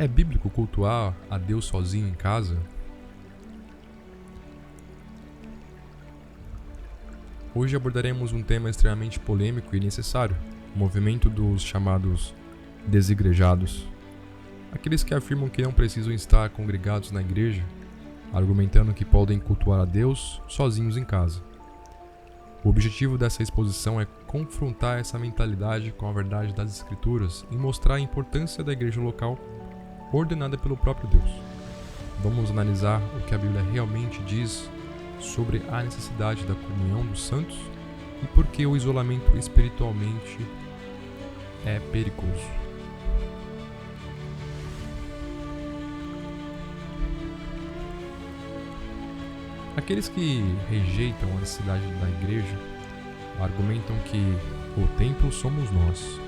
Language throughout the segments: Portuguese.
É bíblico cultuar a Deus sozinho em casa? Hoje abordaremos um tema extremamente polêmico e necessário: o movimento dos chamados desigrejados. Aqueles que afirmam que não precisam estar congregados na igreja, argumentando que podem cultuar a Deus sozinhos em casa. O objetivo dessa exposição é confrontar essa mentalidade com a verdade das Escrituras e mostrar a importância da igreja local ordenada pelo próprio Deus. Vamos analisar o que a Bíblia realmente diz sobre a necessidade da comunhão dos santos e por que o isolamento espiritualmente é perigoso. Aqueles que rejeitam a necessidade da igreja argumentam que o templo somos nós.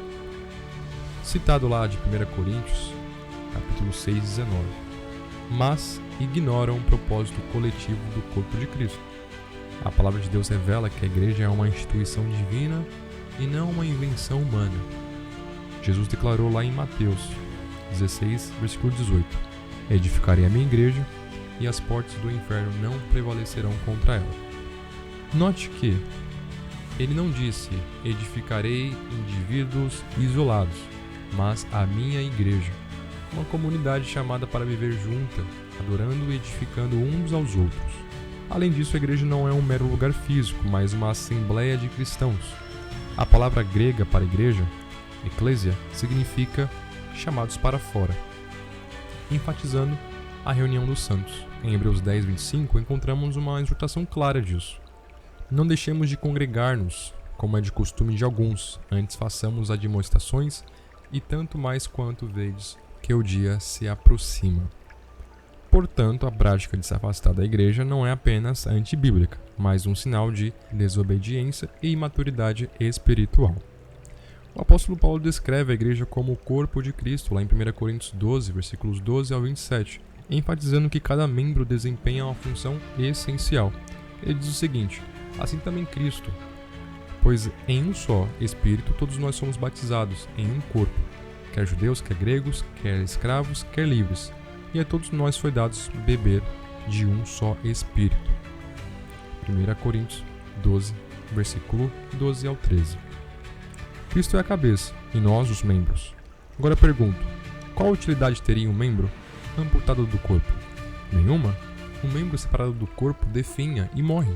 Citado lá de 1 Coríntios, capítulo 6, 19. Mas ignoram o propósito coletivo do corpo de Cristo. A palavra de Deus revela que a igreja é uma instituição divina e não uma invenção humana. Jesus declarou lá em Mateus 16, versículo 18: Edificarei a minha igreja e as portas do inferno não prevalecerão contra ela. Note que ele não disse: edificarei indivíduos isolados, mas a minha igreja, uma comunidade chamada para viver junta, adorando e edificando uns aos outros. Além disso, a igreja não é um mero lugar físico, mas uma assembleia de cristãos. A palavra grega para igreja, eclésia, significa chamados para fora, enfatizando a reunião dos santos. Em Hebreus 10, 25, encontramos uma exortação clara disso. Não deixemos de congregar-nos, como é de costume de alguns, antes façamos admoestações, e tanto mais quanto vedes que o dia se aproxima. Portanto, a prática de se afastar da igreja não é apenas antibíblica, mas um sinal de desobediência e imaturidade espiritual. O apóstolo Paulo descreve a igreja como o corpo de Cristo, lá em 1 Coríntios 12, versículos 12 ao 27, enfatizando que cada membro desempenha uma função essencial. Ele diz o seguinte: assim também Cristo, pois em um só Espírito todos nós somos batizados em um corpo, quer judeus, quer gregos, quer escravos, quer livres, e a todos nós foi dados beber de um só Espírito. 1 Coríntios 12, versículo 12 ao 13. Cristo é a cabeça, e nós os membros. Agora pergunto: qual utilidade teria um membro amputado do corpo? Nenhuma. Um membro separado do corpo definha e morre.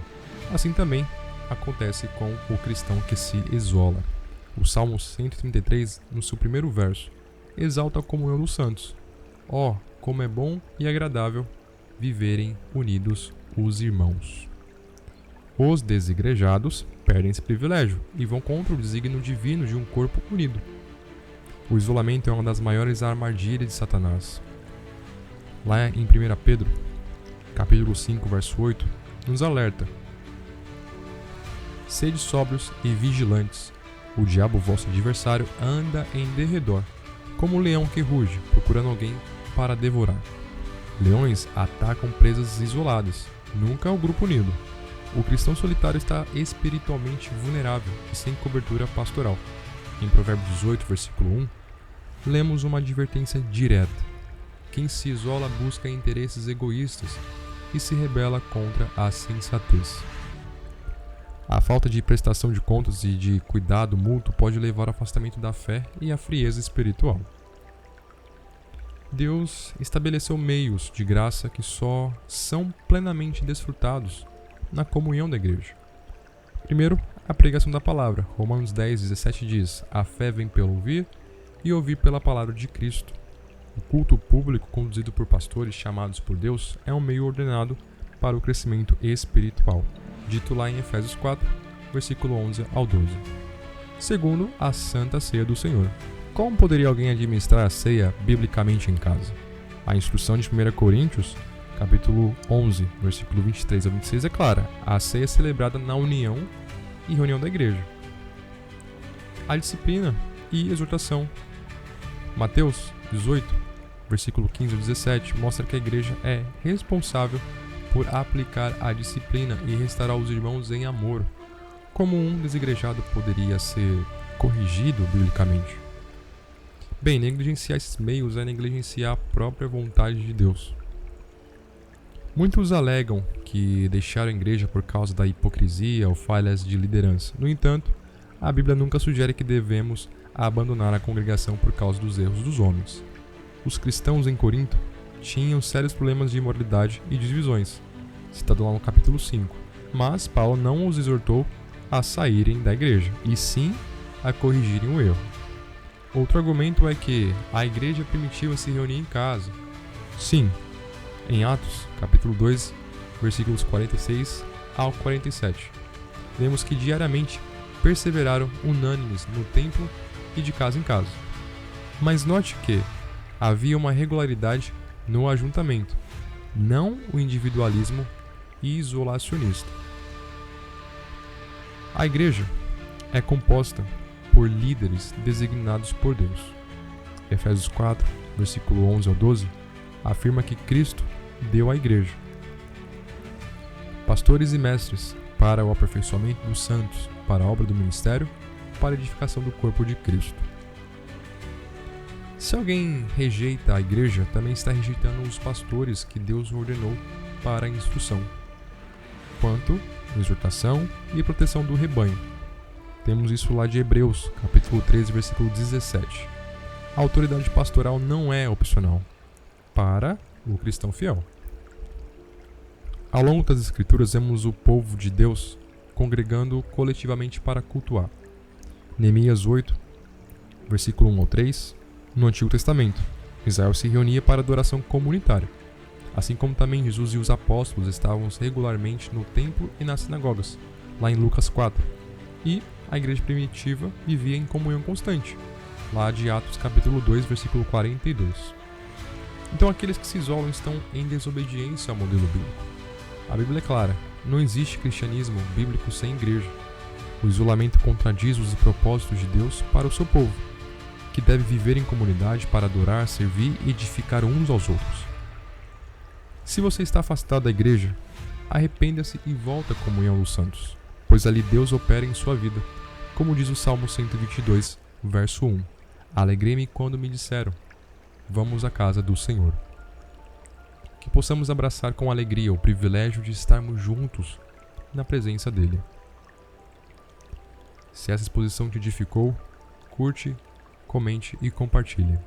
Assim também acontece com o cristão que se isola. O Salmo 133, no seu primeiro verso, exalta a comunhão dos santos. Ó, como é bom e agradável viverem unidos os irmãos. Os desigrejados perdem esse privilégio e vão contra o desígnio divino de um corpo unido. O isolamento é uma das maiores armadilhas de Satanás. Lá em 1 Pedro, capítulo 5, verso 8, nos alerta: sede sóbrios e vigilantes. O diabo, vosso adversário, anda em derredor, como um leão que ruge, procurando alguém para devorar. Leões atacam presas isoladas, nunca o grupo unido. O cristão solitário está espiritualmente vulnerável e sem cobertura pastoral. Em Provérbios 18, versículo 1, lemos uma advertência direta: quem se isola busca interesses egoístas e se rebela contra a sensatez. A falta de prestação de contas e de cuidado mútuo pode levar ao afastamento da fé e à frieza espiritual. Deus estabeleceu meios de graça que só são plenamente desfrutados na comunhão da igreja. Primeiro, a pregação da palavra. Romanos 10, 17 diz: a fé vem pelo ouvir e ouvir pela palavra de Cristo. O culto público conduzido por pastores chamados por Deus é um meio ordenado para o crescimento espiritual, dito lá em Efésios 4, versículo 11 ao 12. Segundo, a Santa Ceia do Senhor. Como poderia alguém administrar a ceia biblicamente em casa? A instrução de 1 Coríntios, capítulo 11, versículo 23 a 26 é clara: a ceia é celebrada na união e reunião da igreja. A disciplina e exortação. Mateus 18, versículo 15 a 17, mostra que a igreja é responsável por aplicar a disciplina e restaurar os irmãos em amor. Como um desigrejado poderia ser corrigido biblicamente? Bem, negligenciar esses meios é negligenciar a própria vontade de Deus. Muitos alegam que deixaram a igreja por causa da hipocrisia ou falhas de liderança. No entanto, a Bíblia nunca sugere que devemos abandonar a congregação por causa dos erros dos homens. Os cristãos em Corinto tinham sérios problemas de imoralidade e divisões, citado lá no capítulo 5. Mas Paulo não os exortou a saírem da igreja, e sim a corrigirem o erro. Outro argumento é que a igreja primitiva se reunia em casa. Sim, em Atos, capítulo 2, versículos 46 ao 47, vemos que diariamente perseveraram unânimes no templo e de casa em casa. Mas note que havia uma regularidade no ajuntamento, não o individualismo isolacionista. A igreja é composta por líderes designados por Deus. Efésios 4, versículo 11 ao 12, afirma que Cristo deu à igreja pastores e mestres para o aperfeiçoamento dos santos, para a obra do ministério, para a edificação do corpo de Cristo. Se alguém rejeita a igreja, também está rejeitando os pastores que Deus ordenou para a instrução, quanto à exortação e proteção do rebanho. Temos isso lá de Hebreus, capítulo 13, versículo 17. A autoridade pastoral não é opcional para o cristão fiel. Ao longo das Escrituras, vemos o povo de Deus congregando coletivamente para cultuar. Neemias 8, versículo 1 ao 3, no Antigo Testamento, Israel se reunia para adoração comunitária, assim como também Jesus e os apóstolos estavam regularmente no templo e nas sinagogas, lá em Lucas 4, e a igreja primitiva vivia em comunhão constante, lá de Atos capítulo 2, versículo 42. Então aqueles que se isolam estão em desobediência ao modelo bíblico. A Bíblia é clara, não existe cristianismo bíblico sem igreja. O isolamento contradiz os propósitos de Deus para o seu povo, que deve viver em comunidade para adorar, servir e edificar uns aos outros. Se você está afastado da igreja, arrependa-se e volta à comunhão dos santos, pois ali Deus opera em sua vida, como diz o Salmo 122, verso 1. Alegrei-me quando me disseram, vamos à casa do Senhor. Que possamos abraçar com alegria o privilégio de estarmos juntos na presença dele. Se essa exposição te edificou, curte, comente e compartilhe.